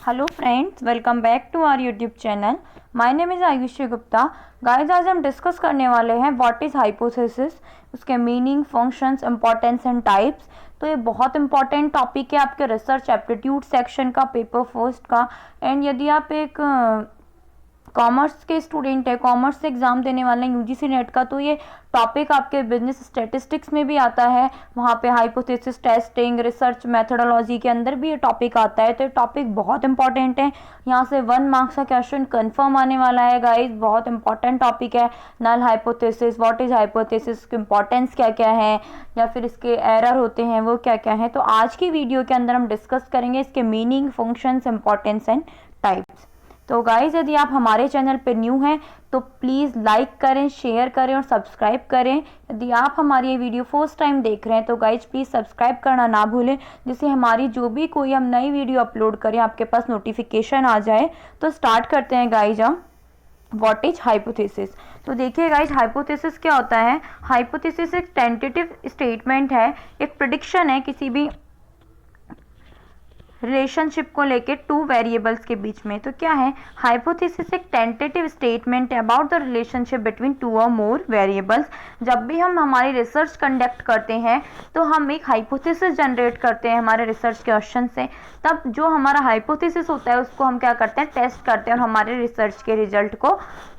Hello friends, welcome back to our YouTube channel. My name is Ayushi Gupta. Guys, आज हम discuss करने वाले हैं व्हाट इज़ हाइपोथेसिस, उसके meaning, functions, importance and types. तो ये बहुत इंपॉर्टेंट टॉपिक है आपके रिसर्च एप्टीट्यूड सेक्शन का, पेपर फर्स्ट का। एंड यदि आप एक कॉमर्स के स्टूडेंट है, कॉमर्स से एग्जाम देने वाले हैं यूजीसी नेट का, तो ये टॉपिक आपके बिजनेस स्टैटिस्टिक्स में भी आता है। वहाँ पे हाइपोथेसिस टेस्टिंग, रिसर्च मेथोडोलॉजी के अंदर भी ये टॉपिक आता है। तो ये टॉपिक बहुत इंपॉर्टेंट है। यहाँ से 1 मार्क्स का क्वेश्चन कंफर्म आने वाला है गाइस। बहुत इंपॉर्टेंट टॉपिक है। Null hypothesis, what is hypothesis, importance क्या क्या है, या फिर इसके एरर होते हैं वो क्या क्या है। तो आज की वीडियो के अंदर हम डिस्कस करेंगे इसके meaning, functions, importance and types. तो गाइज, यदि आप हमारे चैनल पे न्यू हैं तो प्लीज़ लाइक करें, शेयर करें और सब्सक्राइब करें। यदि आप हमारी ये वीडियो फर्स्ट टाइम देख रहे हैं तो गाइज प्लीज़ सब्सक्राइब करना ना भूलें, जिससे हमारी जो भी कोई हम नई वीडियो अपलोड करें आपके पास नोटिफिकेशन आ जाए। तो स्टार्ट करते हैं गाइज हम व्हाट इज हाइपोथेसिस। तो देखिए गाइज, हाइपोथेसिस क्या होता है। हाइपोथेसिस एक टेंटेटिव स्टेटमेंट है, एक प्रेडिक्शन है किसी भी रिलेशनशिप को लेके 2 वेरिएबल्स के बीच में। तो क्या है हाइपोथेसिस? एक टेंटेटिव स्टेटमेंट है अबाउट द रिलेशनशिप बिटवीन 2 और मोर वेरिएबल्स। जब भी हम हमारी रिसर्च कंडक्ट करते हैं तो हम एक हाइपोथेसिस जनरेट करते हैं हमारे रिसर्च क्वेश्चन से। तब जो हमारा हाइपोथेसिस होता है उसको हम क्या करते हैं, टेस्ट करते हैं और हमारे रिसर्च के रिजल्ट को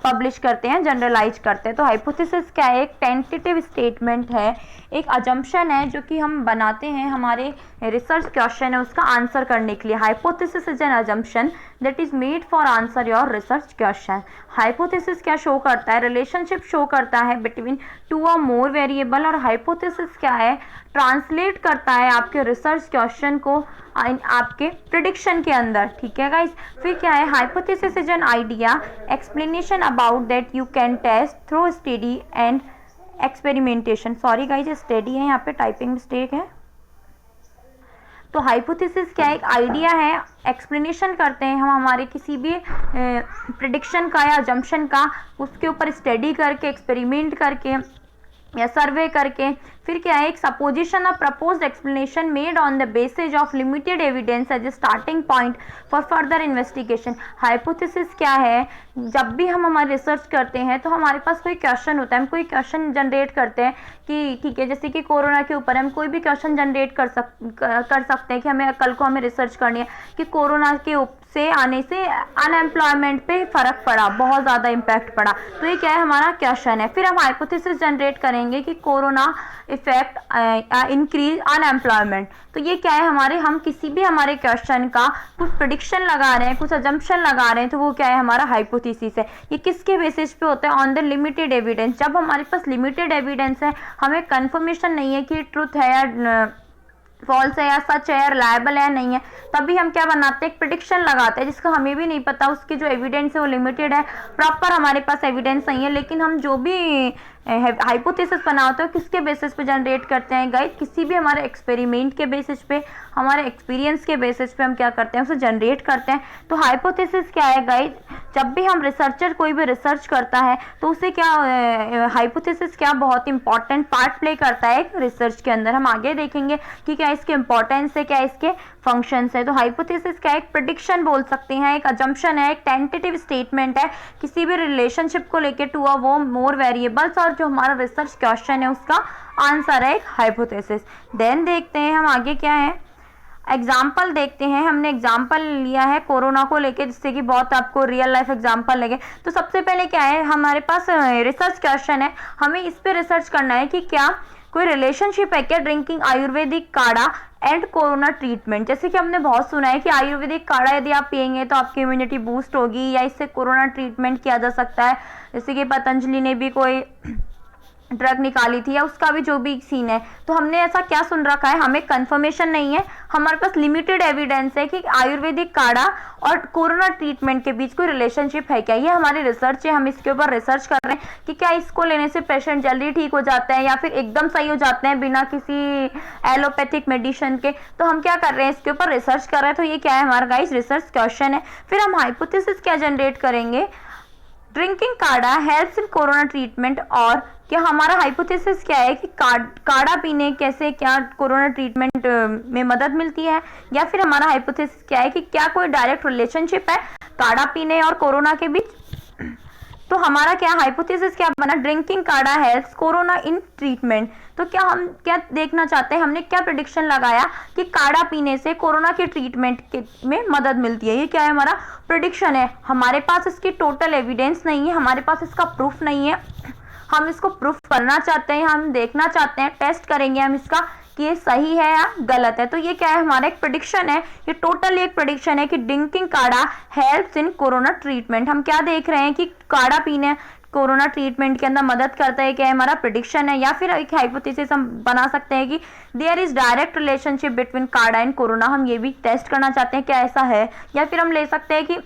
पब्लिश करते हैं, जनरलाइज करते हैं। तो हाइपोथेसिस क्या है? एक टेंटेटिव स्टेटमेंट है, एक अजम्पशन है जो कि हम बनाते हैं हमारे रिसर्च क्वेश्चन है उसका आंसर करने के लिए। Hypothesis is N assumption that is made for answer your research question. Hypothesis क्या शो करता है? रिलेशनशिप शो करता है बिटवीन 2 और मोर वेरिएबल। और हाइपोथेसिस क्या है? ट्रांसलेट करता है आपके रिसर्च क्वेश्चन को आपके प्रिडिक्शन के अंदर। ठीक है गाइस। फिर क्या है? Hypothesis is an idea explanation about that you can test through study and experimentation. Sorry guys, study है, यहाँ पे टाइपिंग मिस्टेक है। तो हाइपोथेसिस क्या है? एक आइडिया है, एक्सप्लेनेशन करते हैं हम हमारे किसी भी प्रिडिक्शन का या अजम्पशन का, उसके ऊपर स्टडी करके, एक्सपेरिमेंट करके या सर्वे करके। फिर क्या है? एक supposition of proposed explanation made on the basis of limited evidence as a starting point for further investigation. Hypothesis क्या है? जब भी हम हमारी रिसर्च करते हैं तो हमारे पास कोई क्वेश्चन होता है, हम कोई क्वेश्चन जनरेट करते हैं कि ठीक है, जैसे कि कोरोना के ऊपर हम कोई भी क्वेश्चन जनरेट कर सकते हैं कि हमें कल को हमें रिसर्च करनी है कि कोरोना के से आने से अनएम्प्लॉयमेंट पे फर्क पड़ा, बहुत ज़्यादा इम्पैक्ट पड़ा। तो ये क्या है? हमारा क्वेश्चन है। फिर हम हाइपोथेसिस जनरेट करेंगे कि कोरोना इफेक्ट इंक्रीज अनएम्प्लॉयमेंट। तो ये क्या है? हम किसी भी हमारे क्वेश्चन का कुछ प्रेडिक्शन लगा रहे हैं, कुछ अजम्पशन लगा रहे हैं, तो वो क्या है? हमारा हाइपोथेसिस है। ये किसके बेसिस पे होता है? On the limited evidence. जब हमारे पास लिमिटेड एविडेंस है, हमें कंफर्मेशन नहीं है कि ट्रुथ है या फॉल्स है या सच है या रिलायबल है नहीं है, तभी हम क्या बनाते हैं? एक प्रेडिक्शन लगाते हैं जिसका हमें भी नहीं पता, उसकी जो एविडेंस है वो लिमिटेड है, प्रॉपर हमारे पास एविडेंस नहीं है। लेकिन हम जो भी हाइपोथेसिस बनाते हो किसके बेसिस पे जनरेट करते हैं गाइस? किसी भी हमारे एक्सपेरिमेंट के बेसिस पे, हमारे एक्सपीरियंस के बेसिस पे हम क्या करते हैं? उसे जनरेट करते हैं। तो हाइपोथेसिस क्या है गाइस? जब भी हम रिसर्चर कोई भी रिसर्च करता है तो उसे क्या हाइपोथेसिस क्या बहुत इंपॉर्टेंट पार्ट प्ले करता है एक रिसर्च के अंदर। हम आगे देखेंगे कि क्या इसके इंपॉर्टेंस है, क्या इसके फंक्शंस है। तो हाइपोथेसिस क्या? एक प्रेडिक्शन बोल सकते हैं, एक अजम्पशन है, एक टेंटेटिव स्टेटमेंट है किसी भी रिलेशनशिप को लेके 2 और वो मोर वेरिएबल्स, और जो हमारा रिसर्च क्वेश्चन है उसका आंसर है एक हाइपोथेसिस। देन देखते हैं हम आगे क्या है, एग्जाम्पल देखते हैं। हमने एग्जाम्पल लिया है कोरोना को लेके, जिससे कि बहुत आपको रियल लाइफ एग्जाम्पल लगे। तो सबसे पहले क्या है, हमारे पास रिसर्च क्वेश्चन है, हमें इस पे रिसर्च करना है कि क्या कोई रिलेशनशिप है क्या ड्रिंकिंग आयुर्वेदिक काढ़ा एंड कोरोना ट्रीटमेंट। जैसे कि हमने बहुत सुना है कि आयुर्वेदिक काढ़ा यदि आप पियेंगे तो आपकी इम्यूनिटी बूस्ट होगी, या इससे कोरोना ट्रीटमेंट किया जा सकता है। जैसे कि पतंजलि ने भी कोई ड्रग निकाली थी, या उसका भी जो भी सीन है। तो हमने ऐसा क्या सुन रखा है, हमें कंफर्मेशन नहीं है, हमारे पास लिमिटेड एविडेंस है कि आयुर्वेदिक काढ़ा और कोरोना ट्रीटमेंट के बीच कोई रिलेशनशिप है क्या। ये हमारी रिसर्च है, हम इसके ऊपर रिसर्च कर रहे हैं कि क्या इसको लेने से पेशेंट जल्दी ठीक हो जाते हैं या फिर एकदम सही हो जाते हैं बिना किसी एलोपैथिक मेडिसिन के। तो हम क्या कर रहे हैं, इसके ऊपर रिसर्च कर रहे हैं। तो ये क्या है? हमारा गाइस रिसर्च क्वेश्चन है। फिर हम हाइपोथेसिस क्या जनरेट करेंगे? Drinking kadha helps in corona treatment, और क्या हमारा हाइपोथेसिस क्या है कि काढ़ा पीने कैसे क्या कोरोना ट्रीटमेंट में मदद मिलती है, या फिर हमारा हाइपोथेसिस क्या है कि क्या कोई डायरेक्ट रिलेशनशिप है काढ़ा पीने और कोरोना के बीच। तो हमारा क्या हाइपोथेसिस क्या बना, drinking kadha helps corona in treatment. तो क्या हम क्या देखना चाहते हैं, हमने क्या प्रेडिक्शन लगाया कि काढ़ा पीने से कोरोना के ट्रीटमेंट में मदद मिलती है। ये क्या है, हमारा प्रेडिक्शन है। हमारे पास इसकी टोटल एविडेंस नहीं है, हमारे पास इसका प्रूफ नहीं है, हम इसको प्रूफ करना चाहते हैं, हम देखना चाहते हैं, टेस्ट करेंगे हम इसका कि ये सही है या गलत है। तो ये क्या है, हमारा एक प्रेडिक्शन है, ये टोटल एक प्रेडिक्शन है कि drinking kadha helps in corona treatment. हम क्या देख रहे हैं कि काढ़ा पीने कोरोना ट्रीटमेंट के अंदर मदद करता है, क्या है हमारा प्रेडिक्शन है। या फिर एक हाइपोथेसिस हम बना सकते हैं कि there is direct relationship between kadha and corona, हम ये भी टेस्ट करना चाहते हैं क्या ऐसा है। या फिर हम ले सकते हैं कि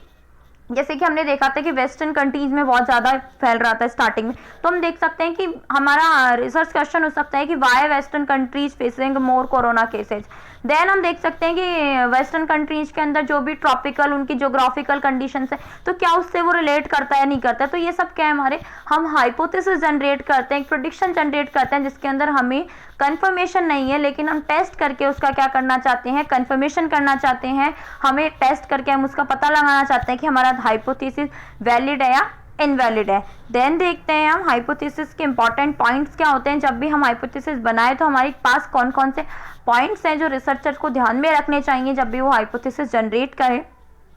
जैसे कि हमने देखा था कि वेस्टर्न कंट्रीज में बहुत ज़्यादा फैल रहा था स्टार्टिंग में, तो हम देख सकते हैं कि हमारा रिसर्च क्वेश्चन हो सकता है कि वाई वेस्टर्न कंट्रीज फेसिंग मोर कोरोना केसेज। देन हम देख सकते हैं कि वेस्टर्न कंट्रीज के अंदर जो भी ट्रॉपिकल उनकी जोग्राफिकल कंडीशंस है, तो क्या उससे वो रिलेट करता है या नहीं करता है। तो ये सब क्या है, हमारे हम हाइपोथेसिस जनरेट करते हैं, एक प्रेडिक्शन जनरेट करते हैं जिसके अंदर हमें कंफर्मेशन नहीं है, लेकिन हम टेस्ट करके उसका क्या करना चाहते हैं, कंफर्मेशन करना चाहते हैं। हमें टेस्ट करके हम उसका पता लगाना चाहते हैं कि हमारा हाइपोथेसिस वैलिड है या इनवैलिड है। देन देखते हैं हम हाइपोथेसिस के इंपॉर्टेंट पॉइंट्स क्या होते हैं। जब भी हम हाइपोथेसिस बनाए तो हमारे पास कौन कौन से पॉइंट्स हैं जो रिसर्चर को ध्यान में रखने चाहिए जब भी वो हाइपोथेसिस जनरेट करे।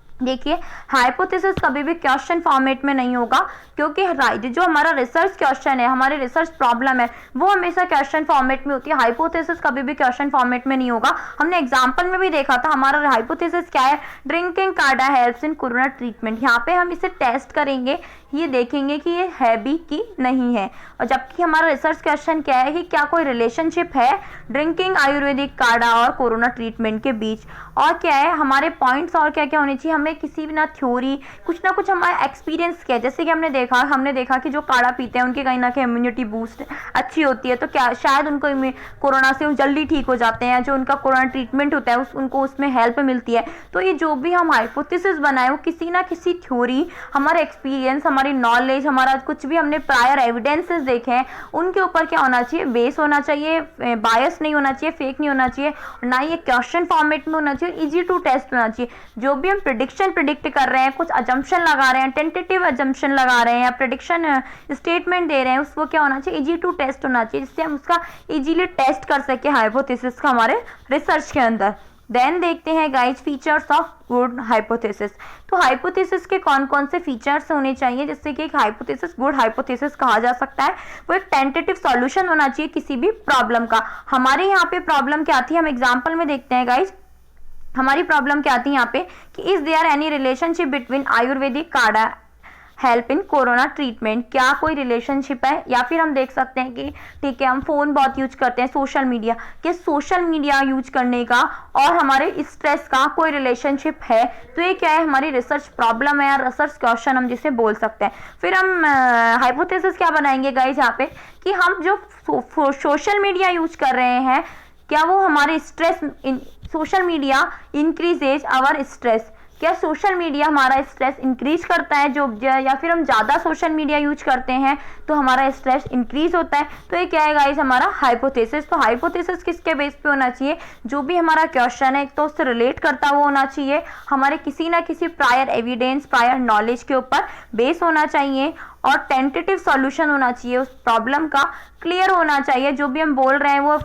देखिए, हाइपोथेसिस कभी भी क्वेश्चन फॉर्मेट में नहीं होगा, क्योंकि जो हमारा रिसर्च क्वेश्चन है, हमारी रिसर्च प्रॉब्लम है, वो हमेशा क्वेश्चन फॉर्मेट में होती है। हाइपोथेसिस कभी भी क्वेश्चन फॉर्मेट में नहीं होगा। हमने एग्जांपल में भी देखा था, हमारा हाइपोथेसिस क्या है, drinking kadha helps in corona treatment. यहाँ पे हम इसे टेस्ट करेंगे, ये देखेंगे कि ये है भी कि नहीं है। और जबकि हमारा रिसर्च क्वेश्चन क्या है कि क्या कोई रिलेशनशिप है ड्रिंकिंग आयुर्वेदिक काढ़ा और कोरोना ट्रीटमेंट के बीच। और क्या है हमारे पॉइंट्स और क्या क्या होने चाहिए, हमें किसी भी ना थ्योरी कुछ ना कुछ हमारा एक्सपीरियंस क्या है। जैसे कि हमने देखा कि जो काढ़ा पीते हैं उनकी कहीं ना कहीं इम्यूनिटी बूस्ट अच्छी होती है, तो क्या शायद उनको कोरोना से जल्दी ठीक हो जाते हैं, जो उनका कोरोना ट्रीटमेंट होता है उनको उसमें हेल्प मिलती है। तो ये जो भी हम हाइपोथेसिस बनाए वो किसी ना किसी थ्योरी, हमारा एक्सपीरियंस, हमारी नॉलेज, हमारा कुछ भी हमने प्रायर एविडेंसेस देखे हैं उनके ऊपर क्या होना चाहिए, बेस होना चाहिए, बायस नहीं होना चाहिए, फेक नहीं होना चाहिए, ना ये क्वेश्चन फॉर्मेट में होना चाहिए, इजी टू टेस्ट होना चाहिए। जो भी हम प्रिडिक्ट कर रहे हैं, कुछ अजम्पशन लगा रहे हैं, टेंटेटिव अजम्पशन लगा रहे हैं या प्रिडिक्शन स्टेटमेंट दे रहे हैं, उसको क्या होना चाहिए, इजी टू टेस्ट होना चाहिए, जिससे हम उसका इजीली टेस्ट कर सके हाइपोथेसिस का हमारे रिसर्च के अंदर। देन देखते हैं guys features of good hypothesis. तो हाइपोथेसिस के कौन कौन से फीचर्स होने चाहिए जिससे कि एक हाइपोथेसिस गुड हाइपोथेसिस कहा जा सकता है। वो एक टेंटेटिव सॉल्यूशन होना चाहिए किसी भी प्रॉब्लम का। हमारे यहाँ पे प्रॉब्लम क्या थी, हम एग्जांपल में देखते हैं गाइज। हमारी प्रॉब्लम क्या थी यहाँ पे कि is there any relationship between Ayurvedic kadha help in corona treatment, क्या कोई रिलेशनशिप है। या फिर हम देख सकते हैं कि ठीक है हम फोन बहुत यूज करते हैं, सोशल मीडिया, कि सोशल मीडिया यूज करने का और हमारे स्ट्रेस का कोई रिलेशनशिप है। तो ये क्या है, हमारी रिसर्च प्रॉब्लम है या रिसर्च क्वेश्चन हम जिसे बोल सकते हैं। फिर हम हाइपोथेसिस क्या बनाएंगे गाइस यहाँ पे कि हम जो सोशल मीडिया यूज कर रहे हैं, क्या वो हमारे stress, social media increases our stress, क्या सोशल मीडिया हमारा स्ट्रेस इंक्रीज करता है जो, या फिर हम ज़्यादा सोशल मीडिया यूज करते हैं तो हमारा स्ट्रेस इंक्रीज होता है। तो ये क्या है गाइस, हमारा हाइपोथेसिस। तो हाइपोथेसिस किसके बेस पे होना चाहिए, जो भी हमारा क्वेश्चन है एक तो उससे रिलेट करता हुआ होना चाहिए, हमारे किसी ना किसी प्रायर एविडेंस, प्रायर नॉलेज के ऊपर बेस होना चाहिए, और टेंटेटिव सॉल्यूशन होना चाहिए उस प्रॉब्लम का, क्लियर होना चाहिए, जो भी हम बोल रहे हैं वो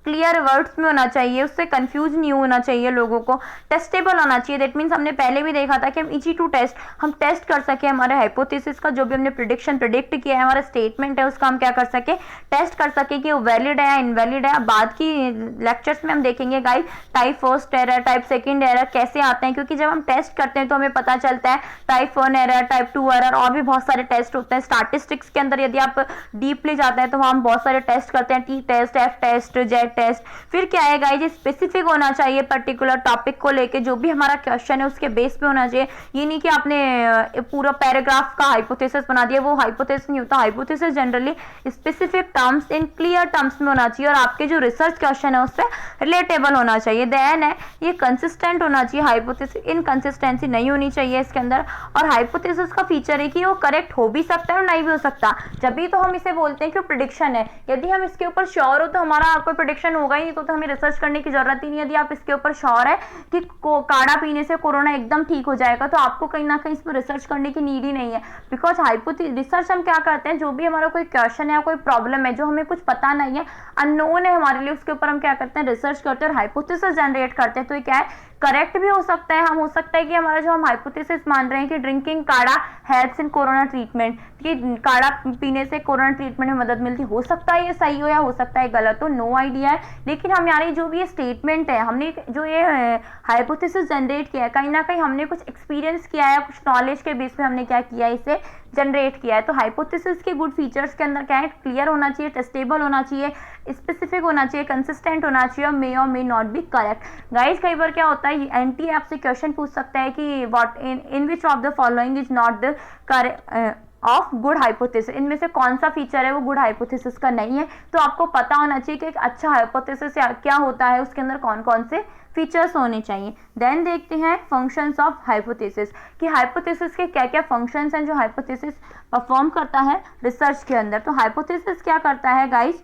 क्लियर वर्ड्स में होना चाहिए, उससे कंफ्यूज नहीं होना चाहिए लोगों को, टेस्टेबल होना चाहिए। दैट मीन्स हमने पहले भी देखा था कि हम इजी टू टेस्ट, हम टेस्ट कर सके हमारे हाइपोथेसिस का, जो भी हमने प्रिडिक्ट किया है, हमारा स्टेटमेंट है उसका हम क्या कर सके, टेस्ट कर सके कि वो वैलिड है या इनवैलिड है। बाद की लेक्चर्स में हम देखेंगे guys type first error, type second error कैसे आते हैं, क्योंकि जब हम टेस्ट करते हैं तो हमें पता चलता है टाइप 1 एरर, टाइप 2 एरर, और भी बहुत सारे टेस्ट होते हैं। स्टैटिस्टिक्स के अंदर यदि आप डीपली जाते हैं तो वहाँ हम बहुत सारे टेस्ट करते हैं, T test, F test, Z test. फिर क्या है गाइज, स्पेसिफिक होना चाहिए पर्टिकुलर टॉपिक को लेके, जो भी हमारा क्वेश्चन है उसके बेस पे होना चाहिए। ये नहीं कि आपने पूरा पैराग्राफ का हाइपोथेसिस बना दिया, वो हाइपोथेसिस नहीं होता। Hypothesis generally specific terms in clear terms में होना चाहिए और आपके जो रिसर्च क्वेश्चन है उससे रिलेटेबल होना चाहिए। देन है ये कंसिस्टेंट होना चाहिए, हाइपोथेसिस इनकंसिस्टेंसी नहीं होनी चाहिए इसके अंदर। और हाइपोथेसिस का फीचर है कि वो करेक्ट हो भी सकता है और नहीं भी हो सकता, जब भी तो हम इसे बोलते हैं कि प्रिडिक्शन है। यदि हम इसके ऊपर श्योर हो तो हमारा कोई प्रिडिक्शन होगा ही नहीं, तो हमें रिसर्च करने की जरूरत ही नहीं। यदि आप इसके ऊपर श्योर है कि काढ़ा पीने से कोरोना एकदम ठीक हो जाएगा, तो आपको कहीं ना कहीं इस पर रिसर्च करने की नीड ही नहीं है। बिकॉज रिसर्च हम क्या करते हैं, जो भी हमारा कोई क्वेश्चन है या कोई प्रॉब्लम है जो हमें कुछ पता नहीं है, अननोन है हमारे लिए, उसके ऊपर हम क्या करते हैं, रिसर्च करते हैं और हाइपोथेसिस जनरेट करते हैं। तो ये क्या है, करेक्ट भी हो सकता है। हम हो सकता है कि हमारा जो हम हाइपोथेसिस मान रहे हैं कि drinking kadha helps in corona treatment, कि काढ़ा पीने से कोरोना ट्रीटमेंट में मदद मिलती, हो सकता है ये सही हो या हो सकता है गलत हो, नो आइडिया है। लेकिन हमारी जो भी ये स्टेटमेंट है, हमने जो ये हाइपोथेसिस जनरेट किया है, कहीं ना कहीं हमने कुछ एक्सपीरियंस किया है, कुछ नॉलेज के बेस पे हमने क्या किया है, इसे जनरेट किया है। तो हाइपोथेसिस के गुड फीचर्स के अंदर क्या है, क्लियर होना चाहिए, टेस्टेबल होना चाहिए, स्पेसिफिक होना चाहिए, कंसिस्टेंट होना चाहिए और मे और may not be correct. Guys कई बार क्या होता है, एनटी आपसे क्वेश्चन पूछ सकता है कि what in which of the following is not the correct of good hypothesis, इनमें से कौन सा फीचर है वो गुड हाइपोथेसिस का नहीं है। तो आपको पता होना चाहिए कि एक अच्छा हाइपोथेसिस क्या होता है, उसके अंदर कौन कौन से फीचर्स होने चाहिए। देन देखते हैं फंक्शंस ऑफ हाइपोथेसिस, कि हाइपोथेसिस के क्या क्या फंक्शंस हैं जो हाइपोथेसिस परफॉर्म करता है रिसर्च के अंदर। तो हाइपोथेसिस क्या करता है गाइज,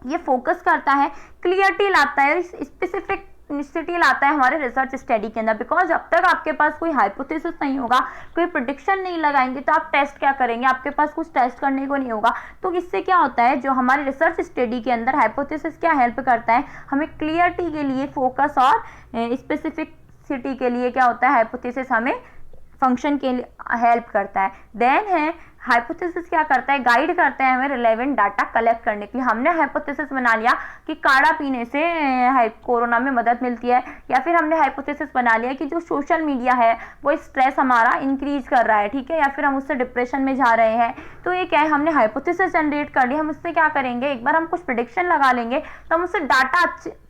ये फोकस करता है, क्लियरिटी लाता है, स्पेसिफिक निश्चित लाता है हमारे रिसर्च स्टडी के अंदर। बिकॉज जब तक आपके पास कोई हाइपोथेसिस नहीं होगा, कोई प्रेडिक्शन नहीं लगाएंगे, तो आप टेस्ट क्या करेंगे, आपके पास कुछ टेस्ट करने को नहीं होगा। तो इससे क्या होता है, जो हमारे रिसर्च स्टडी के अंदर हाइपोथेसिस क्या हेल्प करता है, हमें क्लियरिटी के लिए, फोकस और स्पेसिफिसिटी के लिए क्या होता है, हाइपोथेसिस हमें फंक्शन के लिए हेल्प करता है। देन है हाइपोथेसिस क्या करता है, गाइड करता है हमें रिलेवेंट डाटा कलेक्ट करने के लिए। हमने हाइपोथेसिस बना लिया कि काढ़ा पीने से कोरोना में मदद मिलती है, या फिर हमने हाइपोथेसिस बना लिया कि जो सोशल मीडिया है वो स्ट्रेस हमारा इंक्रीज कर रहा है, ठीक है, या फिर हम उससे डिप्रेशन में जा रहे हैं। तो ये क्या है, हमने हाइपोथेसिस जनरेट कर लिया। हम उससे क्या करेंगे, एक बार हम कुछ प्रेडिक्शन लगा लेंगे तो हम उससे डाटा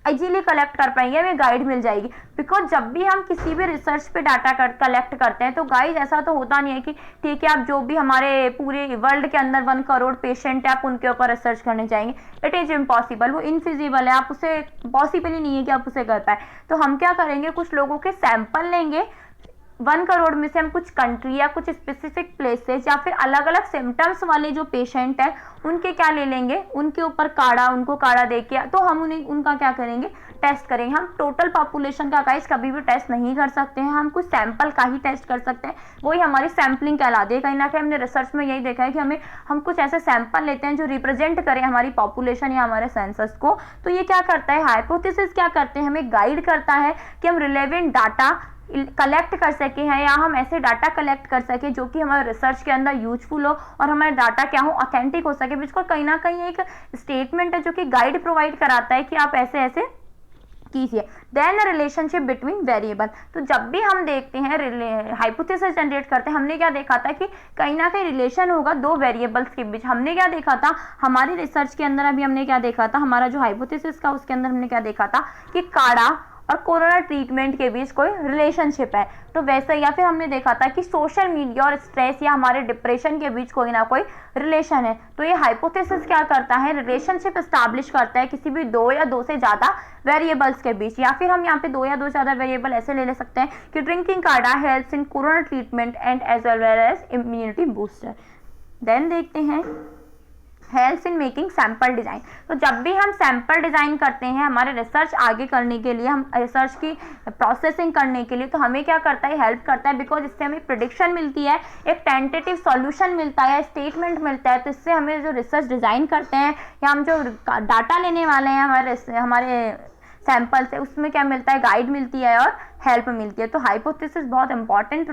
इजीली कलेक्ट कर पाएंगे, हमें गाइड मिल जाएगी। बिकॉज जब भी हम किसी भी रिसर्च पे डाटा कलेक्ट करते हैं, तो गाइड ऐसा तो होता नहीं है कि ठीक है आप जो भी हमारे पूरे वर्ल्ड के अंदर 1 करोड़ पेशेंट है आप उनके ऊपर रिसर्च करने जाएंगे। इट इज इम्पॉसिबल, वो इनफिजिबल है, आप उसे पॉसिबल ही नहीं है कि आप उसे कर पाए। तो हम क्या करेंगे, कुछ लोगों के सैंपल लेंगे, 1 करोड़ में से हम कुछ कंट्री या कुछ स्पेसिफिक प्लेसेस या फिर अलग अलग सिम्टम्स वाले जो पेशेंट है उनके क्या ले लेंगे, उनके ऊपर उनको काढ़ा दे के, तो हम उनका क्या करेंगे, टेस्ट करेंगे। हम टोटल पॉपुलेशन का गाइस कभी भी टेस्ट नहीं कर सकते हैं, हम कुछ सैंपल का ही टेस्ट कर सकते हैं, वही हमारी सैम्पलिंग कहलाती है। कहीं ना कहीं हमने रिसर्च में यही देखा है कि हम कुछ ऐसे सैंपल लेते हैं जो रिप्रेजेंट करें हमारी पॉपुलेशन या हमारे सेंसस को। तो ये क्या करता है, हाइपोथेसिस क्या करते हैं, हमें गाइड करता है कि हम रिलेवेंट डाटा कलेक्ट कर सके हैं, या हम ऐसे डाटा कलेक्ट कर सके जो कि हमारे रिसर्च के अंदर यूजफुल हो और हमारे डाटा क्या हो, ऑथेंटिक हो सके। बिकॉज कहीं ना कहीं एक स्टेटमेंट है जो कि गाइड प्रोवाइड कराता है कि आप ऐसे ऐसे कीजिए। देन रिलेशनशिप बिटवीन वेरिएबल, तो जब भी हम देखते हैं हाइपोथेसिस जनरेट करते हैं, हमने क्या देखा था कि कहीं ना कहीं रिलेशन होगा 2 वेरिएबल्स के बीच। हमने क्या देखा था हमारी रिसर्च के अंदर, अभी हमने क्या देखा था, हमारा जो हाइपोथेसिस का उसके अंदर हमने क्या देखा था कि काढ़ा और कोरोना ट्रीटमेंट के बीच कोई रिलेशनशिप है। तो वैसे, या फिर हमने देखा था कि सोशल मीडिया और स्ट्रेस या हमारे डिप्रेशन के बीच कोई ना कोई रिलेशन है। तो ये हाइपोथेसिस क्या करता है, रिलेशनशिप एस्टैब्लिश करता है किसी भी 2 या 2 से ज़्यादा वेरिएबल्स के बीच। या फिर हम यहाँ पे 2 या 2 से ज़्यादा वेरिएबल ऐसे ले सकते हैं कि drinking kadha helps in corona treatment and as well as immunity booster. Then देखते हैं helps in making sample design. तो जब भी हम सैंपल डिजाइन करते हैं हमारे रिसर्च आगे करने के लिए, हम रिसर्च की प्रोसेसिंग करने के लिए, तो हमें क्या करता है, हेल्प करता है। बिकॉज इससे हमें प्रेडिक्शन मिलती है, एक टेंटेटिव सॉल्यूशन मिलता है, स्टेटमेंट मिलता है। तो इससे हमें जो रिसर्च डिजाइन करते हैं या हम जो डाटा लेने वाले हैं हमारे सैंपल से, उसमें क्या मिलता है, गाइड मिलती है और हेल्प मिलती है। तो हाइपोथेसिस बहुत इंपॉर्टेंट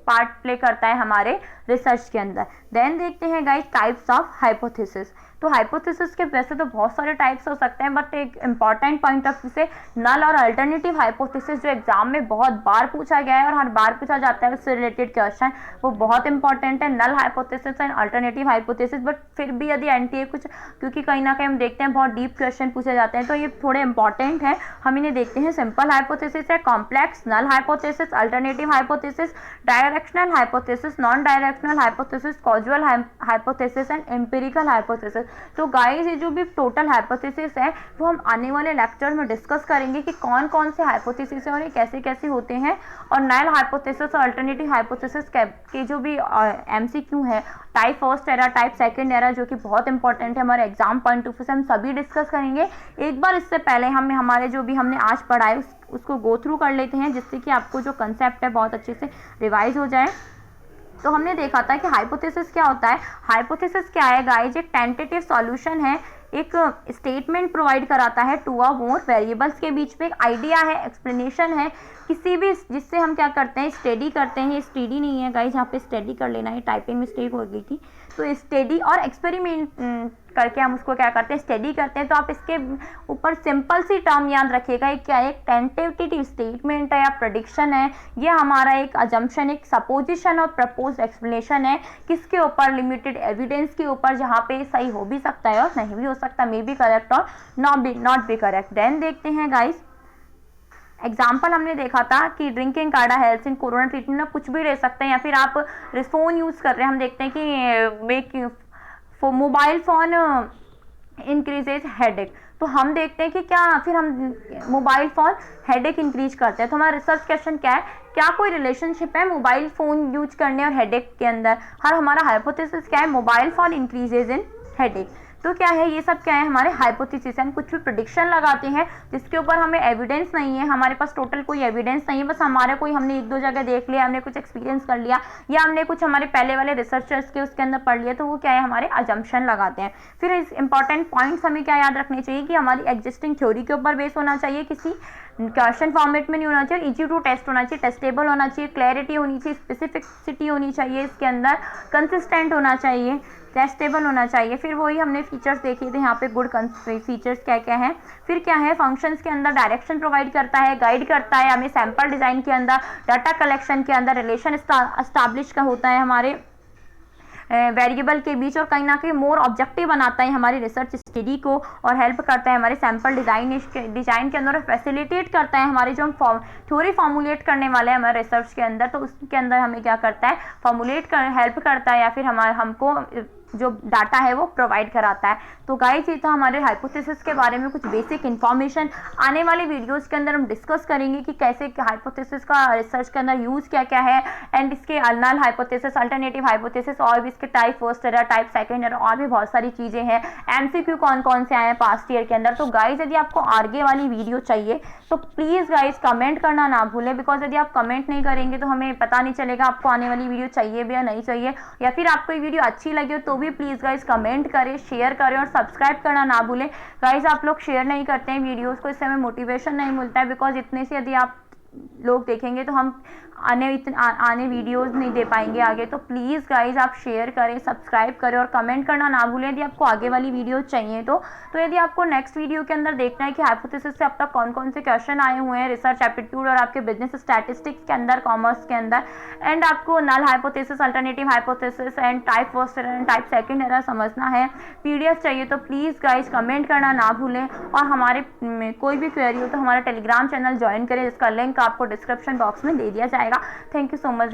पार्ट प्ले करता है हमारे रिसर्च के अंदर। देन देखते हैं गाइस टाइप्स ऑफ हाइपोथेसिस। तो हाइपोथेसिस के वैसे तो बहुत सारे टाइप्स हो सकते हैं, बट एक इंपॉर्टेंट पॉइंट ऑफ व्यू से नल और अल्टरनेटिव हाइपोथेसिस जो एग्जाम में बहुत बार पूछा गया है और हर बार पूछा जाता है उससे रिलेटेड क्वेश्चन, वो बहुत इंपॉर्टेंट है, null hypothesis and alternative hypothesis. But फिर भी यदि एनटीए कुछ, क्योंकि कहीं ना कहीं हम देखते हैं बहुत डीप क्वेश्चन पूछे जाते हैं, तो ये थोड़े इंपॉर्टेंट है, हम इन्हें देखते हैं। सिंपल हाइपोथेसिस है, complex, null hypothesis, alternative hypothesis, directional hypothesis, non directional hypothesis, causal hypothesis and empirical hypothesis. तो गाइस ये जो भी टोटल हाइपोथेसिस है वो हम आने वाले लेक्चर में डिस्कस करेंगे कि कौन कौन से हाइपोथेसिस है और ये कैसे कैसे होते हैं। और नल हाइपोथेसिस और अल्टरनेटिव हाइपोथेसिस के जो भी एमसीक्यू है, type first era, type second era, जो कि बहुत इंपॉर्टेंट है हमारे एग्जाम पॉइंट ऑफ व्यू से, हम सभी डिस्कस करेंगे। एक बार इससे पहले हम हमारे जो भी हमने आज पढ़ा है उसको गो थ्रू कर लेते हैं, जिससे कि आपको जो कंसेप्ट है बहुत अच्छे से रिवाइज हो जाए। तो हमने देखा था कि हाइपोथेसिस क्या होता है। हाइपोथेसिस क्या है गाइस, एक टेंटेटिव सॉल्यूशन है, एक स्टेटमेंट प्रोवाइड कराता है टू और मोर वेरिएबल्स के बीच में, एक आइडिया है, एक्सप्लेनेशन है किसी भी, जिससे हम क्या करते हैं, स्टडी करते हैं। ये स्टडी नहीं है गाइस, यहाँ पे स्टडी कर लेना है, टाइपिंग मिस्टेक हो गई थी। तो स्टडी और एक्सपेरिमेंट करके हम उसको क्या करते हैं, स्टडी करते हैं। तो आप इसके ऊपर सिंपल सी टर्म याद रखिएगा, एक क्या है, एक टेंटेटिव स्टेटमेंट है या प्रेडिक्शन है, ये हमारा एक अजम्पशन, एक सपोजिशन और प्रपोज एक्सप्लेनेशन है, किसके ऊपर, लिमिटेड एविडेंस के ऊपर, जहाँ पे सही हो भी सकता है और नहीं भी हो सकता, मे बी करेक्ट और नॉट बी करेक्ट। देन देखते हैं गाइस एग्जाम्पल, हमने देखा था कि drinking kadha helps in corona treatment में कुछ भी ले सकते हैं, या फिर आप फोन यूज़ कर रहे हैं, हम देखते हैं कि मोबाइल फोन इंक्रीजेज हेडेक। तो हम देखते हैं कि क्या फिर हम मोबाइल फोन हेडेक इंक्रीज करते हैं। तो हमारा रिसर्च क्वेश्चन क्या है, क्या कोई रिलेशनशिप है मोबाइल फोन यूज करने और हेडेक के अंदर। हर हमारा हाइपोथेसिस क्या है, मोबाइल फोन इंक्रीजेज इन हेडेक। तो क्या है, ये सब क्या है, हमारे हाइपोथेसिस। हम कुछ भी प्रेडिक्शन लगाते हैं जिसके ऊपर हमें एविडेंस नहीं है, हमारे पास टोटल कोई एविडेंस नहीं है, बस हमारे कोई, हमने एक दो जगह देख लिया, हमने कुछ एक्सपीरियंस कर लिया, या हमने कुछ हमारे पहले वाले रिसर्चर्स के उसके अंदर पढ़ लिया, तो वो क्या है, हमारे अजम्पशन लगाते हैं। फिर इस इंपॉर्टेंट पॉइंट्स हमें क्या याद रखने चाहिए कि हमारी एग्जिस्टिंग थ्योरी के ऊपर बेस होना चाहिए, किसी क्वेश्चन फॉर्मेट में नहीं होना चाहिए, इजी टू टेस्ट होना चाहिए, टेस्टेबल होना चाहिए, क्लैरिटी होनी चाहिए, स्पेसिफिसिटी होनी चाहिए इसके अंदर, कंसिस्टेंट होना चाहिए, टेस्टेबल होना चाहिए। फिर वही हमने फीचर्स देखे थे यहाँ पे, गुड फीचर्स क्या क्या हैं। फिर क्या है, फंक्शंस के अंदर डायरेक्शन प्रोवाइड करता है, गाइड करता है हमें, सैंपल डिजाइन के अंदर, डाटा कलेक्शन के अंदर रिलेशन एस्टैब्लिश का होता है हमारे वेरिएबल के बीच, और कहीं ना कहीं मोर ऑब्जेक्टिव बनाता है हमारी रिसर्च स्टडी को, और हेल्प करता है हमारे सैंपल डिजाइन के अंदर, और फैसिलिटेट करता है हमारे जो हम थ्योरी फॉर्मुलेट करने वाले हैं हमारे रिसर्च के अंदर, तो उसके अंदर हमें क्या करता है, हेल्प करता है, या फिर हमको जो डाटा है वो प्रोवाइड कराता है। तो गाइस ये था हमारे हाइपोथेसिस के बारे में कुछ बेसिक इन्फॉर्मेशन। आने वाले वीडियोस के अंदर हम डिस्कस करेंगे कि कैसे हाइपोथेसिस का रिसर्च के अंदर यूज क्या क्या है, एंड इसके नल हाइपोथेसिस, अल्टरनेटिव हाइपोथेसिस, और भी इसके type first error, type second error, और भी बहुत सारी चीजें हैं। एमसीक्यू कौन कौन से आए हैं पास्ट ईयर के अंदर। तो गाइस यदि आपको आगे वाली वीडियो चाहिए तो प्लीज गाइस कमेंट करना ना भूलें, बिकॉज यदि आप कमेंट नहीं करेंगे तो हमें पता नहीं चलेगा आपको आने वाली वीडियो चाहिए भी या नहीं चाहिए, या फिर आपको ये वीडियो अच्छी लगी हो तो भी प्लीज गाइस कमेंट करें, शेयर करें, और सब्सक्राइब करना ना भूलें। गाइस आप लोग शेयर नहीं करते हैं वीडियोस को, इससे हमें मोटिवेशन नहीं मिलता है, बिकॉज इतने से यदि आप लोग देखेंगे तो हम आने वीडियोस नहीं दे पाएंगे आगे। तो प्लीज़ गाइज आप शेयर करें, सब्सक्राइब करें, और कमेंट करना ना भूलें यदि आपको आगे वाली वीडियो चाहिए। तो यदि आपको नेक्स्ट वीडियो के अंदर देखना है कि हाइपोथेसिस से अब तक कौन कौन से क्वेश्चन आए हुए हैं रिसर्च एप्टीट्यूड और आपके बिजनेस स्टैटिस्टिक्स के अंदर, कॉमर्स के अंदर, एंड आपको null hypothesis, alternative hypothesis and type first error and type second error समझना है, पीडीएफ चाहिए, तो प्लीज़ गाइज कमेंट करना ना भूलें। और हमारे कोई भी क्वेरी हो तो हमारा टेलीग्राम चैनल ज्वाइन करें, जिसका लिंक आपको डिस्क्रिप्शन बॉक्स में दे दिया जाएगा। Thank you so much.